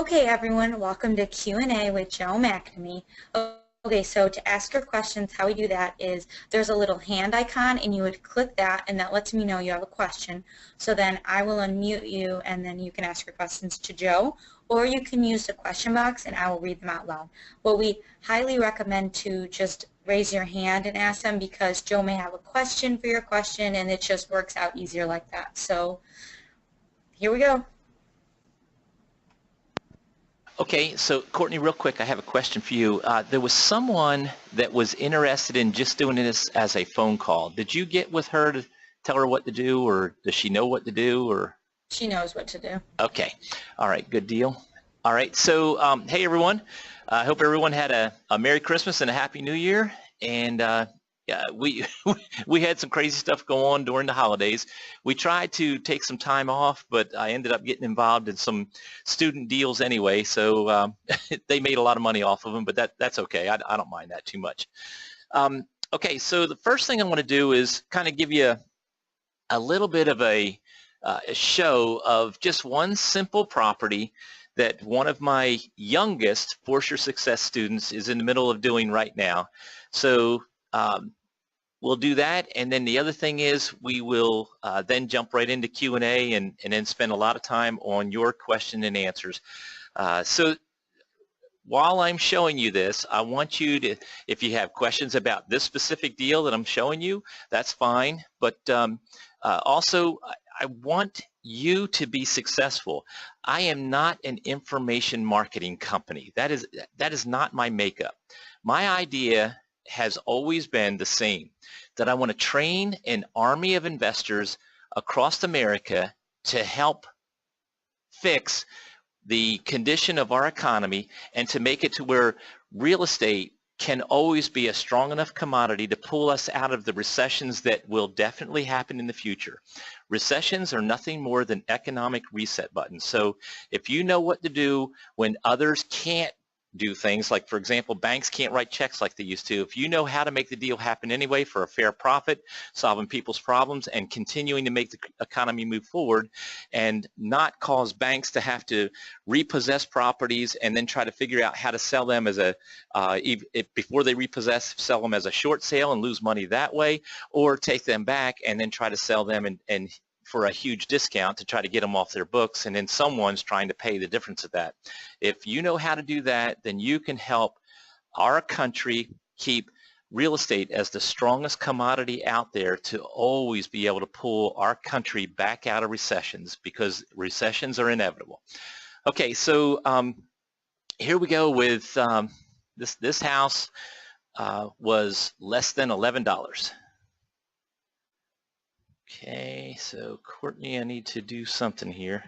Okay, everyone, welcome to Q&A with Joe McNamee. Okay, so to ask your questions, how we do that is there's a little hand icon, and you would click that, and that lets me know you have a question. So then I will unmute you, and then you can ask your questions to Joe, or you can use the question box, and I will read them out loud. Well, we highly recommend to just raise your hand and ask them because Joe may have a question for your question, and it just works out easier like that. So here we go. Okay, so Courtney, real quick, I have a question for you. There was someone that was interested in just doing this as a phone call. Did you get with her to tell her what to do, or does she know what to do, or? She knows what to do. Okay, all right, good deal. All right, so hey everyone, I hope everyone had a Merry Christmas and a Happy New Year. And yeah, we had some crazy stuff go on during the holidays. We tried to take some time off, but I ended up getting involved in some student deals anyway, so they made a lot of money off of them, but that's okay. I don't mind that too much. Okay, so the first thing I want to do is kind of give you a little bit of a show of just one simple property that one of my youngest Force Your Success students is in the middle of doing right now. So we'll do that, and then the other thing is we will then jump right into Q&A and then spend a lot of time on your question and answers. So while I'm showing you this, I want you to, if you have questions about this specific deal that I'm showing you, that's fine, but also I want you to be successful. I am not an information marketing company. That is not my makeup. My idea has always been the same, that I want to train an army of investors across America to help fix the condition of our economy and to make it to where real estate can always be a strong enough commodity to pull us out of the recessions that will definitely happen in the future. Recessions are nothing more than economic reset buttons. So if you know what to do when others can't do things, like for example, banks can't write checks like they used to. If you know how to make the deal happen anyway for a fair profit, solving people's problems and continuing to make the economy move forward and not cause banks to have to repossess properties and then try to figure out how to sell them as a, before they repossess, sell them as a short sale and lose money that way, or take them back and then try to sell them and for a huge discount to try to get them off their books, and then someone's trying to pay the difference of that. If you know how to do that, then you can help our country keep real estate as the strongest commodity out there to always be able to pull our country back out of recessions, because recessions are inevitable. Okay, so here we go with this house was less than $11. Okay, so Courtney, I need to do something here.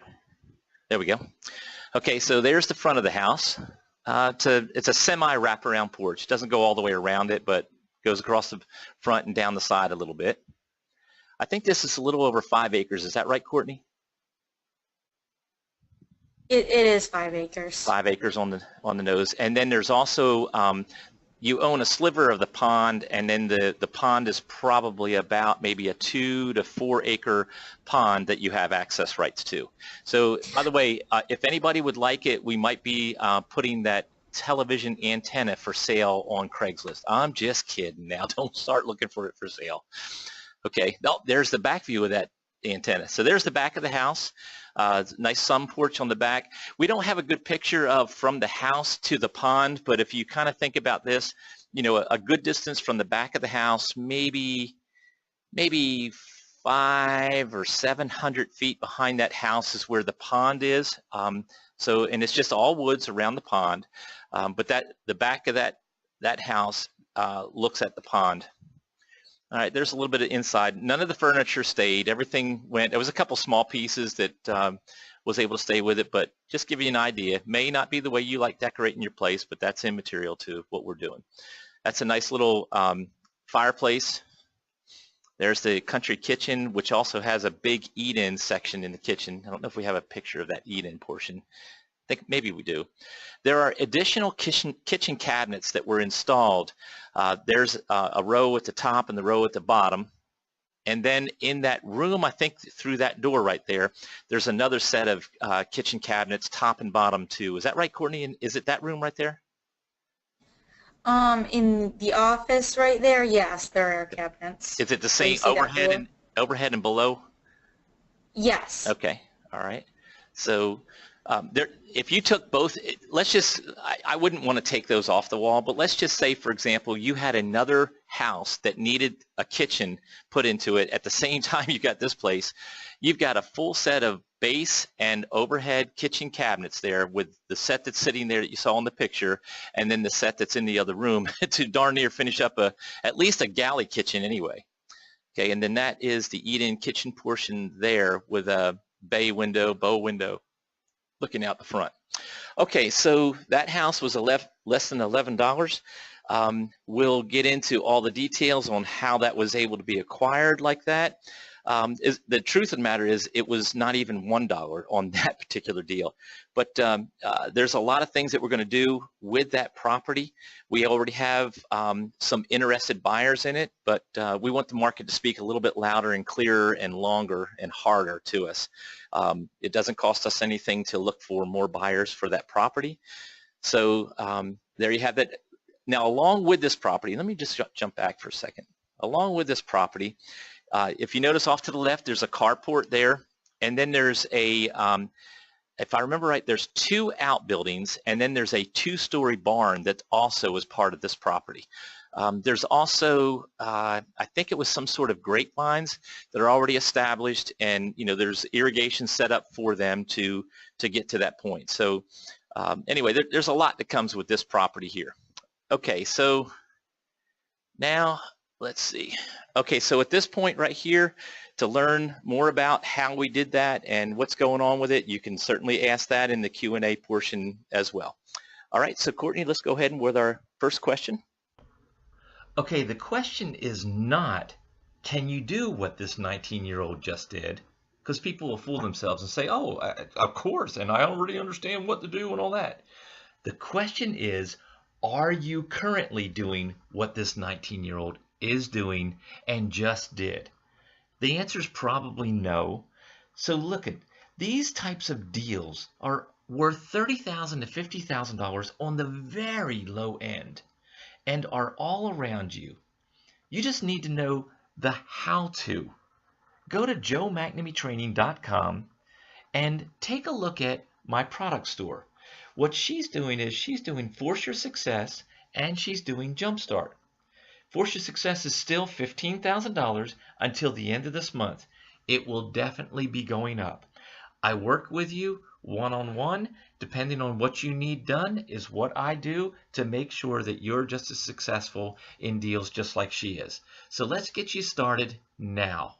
There we go. Okay, so there's the front of the house. It's a semi-wraparound porch. It doesn't go all the way around it, but goes across the front and down the side a little bit. I think this is a little over 5 acres. Is that right, Courtney? It is 5 acres. 5 acres on the nose, and then there's also you own a sliver of the pond, and then the pond is probably about maybe a 2 to 4 acre pond that you have access rights to. So by the way, if anybody would like it, we might be putting that television antenna for sale on Craigslist. I'm just kidding now. Don't start looking for it for sale. Okay, no, there's the back view of that antenna. So there's the back of the house. Nice sun porch on the back. We don't have a good picture of from the house to the pond, but if you kind of think about this, you know, a good distance from the back of the house, maybe 500 or 700 feet behind that house is where the pond is. And it's just all woods around the pond, but the back of that house looks at the pond. All right, there's a little bit of inside. None of the furniture stayed. Everything went. There was a couple small pieces that was able to stay with it, but just give you an idea. May not be the way you like decorating your place, but that's immaterial to what we're doing. That's a nice little fireplace. There's the country kitchen, which also has a big eat-in section in the kitchen. I don't know if we have a picture of that eat-in portion. I think maybe we do. There are additional kitchen cabinets that were installed. There's a row at the top and the row at the bottom. And then in that room, I think through that door right there, there's another set of kitchen cabinets, top and bottom too. Is that right, Courtney? And is it that room right there? In the office right there, yes, there are cabinets. Is it the So you same see that door? overhead and below? Yes. Okay, all right. So there, if you took both, let's just, I wouldn't want to take those off the wall, but let's just say, for example, you had another house that needed a kitchen put into it at the same time you got this place. You've got a full set of base and overhead kitchen cabinets there with the set that's sitting there that you saw in the picture, and then the set that's in the other room to darn near finish up at least a galley kitchen anyway. Okay, and then that is the eat-in kitchen portion there with a bow window looking out the front. Okay, so that house was less than $11. We'll get into all the details on how that was able to be acquired like that. The truth of the matter is it was not even $1 on that particular deal. But there's a lot of things that we're going to do with that property. We already have some interested buyers in it, but we want the market to speak a little bit louder and clearer and longer and harder to us. It doesn't cost us anything to look for more buyers for that property. So there you have it. Now, along with this property, let me just jump back for a second. Along with this property, if you notice off to the left, there's a carport there, and then there's a, if I remember right, there's 2 outbuildings, and then there's a 2-story barn that also is part of this property. There's also, I think it was some sort of grapevines that are already established, and there's irrigation set up for them to get to that point. So anyway, there's a lot that comes with this property here. Okay, so now let's see. Okay, so at this point right here, to learn more about how we did that and what's going on with it, you can certainly ask that in the Q&A portion as well. All right, so Courtney, let's go ahead and with our first question. Okay, the question is not, can you do what this 19-year-old just did? Because people will fool themselves and say, oh, of course, and I already understand what to do and all that. The question is, are you currently doing what this 19-year-old is doing and just did? The answer is probably no. So look at these types of deals are worth $30,000 to $50,000 on the very low end and are all around you. You just need to know the how to. Go to joemcnamytraining.com and take a look at my product store. What she's doing is she's doing Force Your Success and she's doing Jumpstart. Force Your Success is still $15,000 until the end of this month. It will definitely be going up. I work with you one-on-one. Depending on what you need done is what I do to make sure that you're just as successful in deals just like she is. So let's get you started now.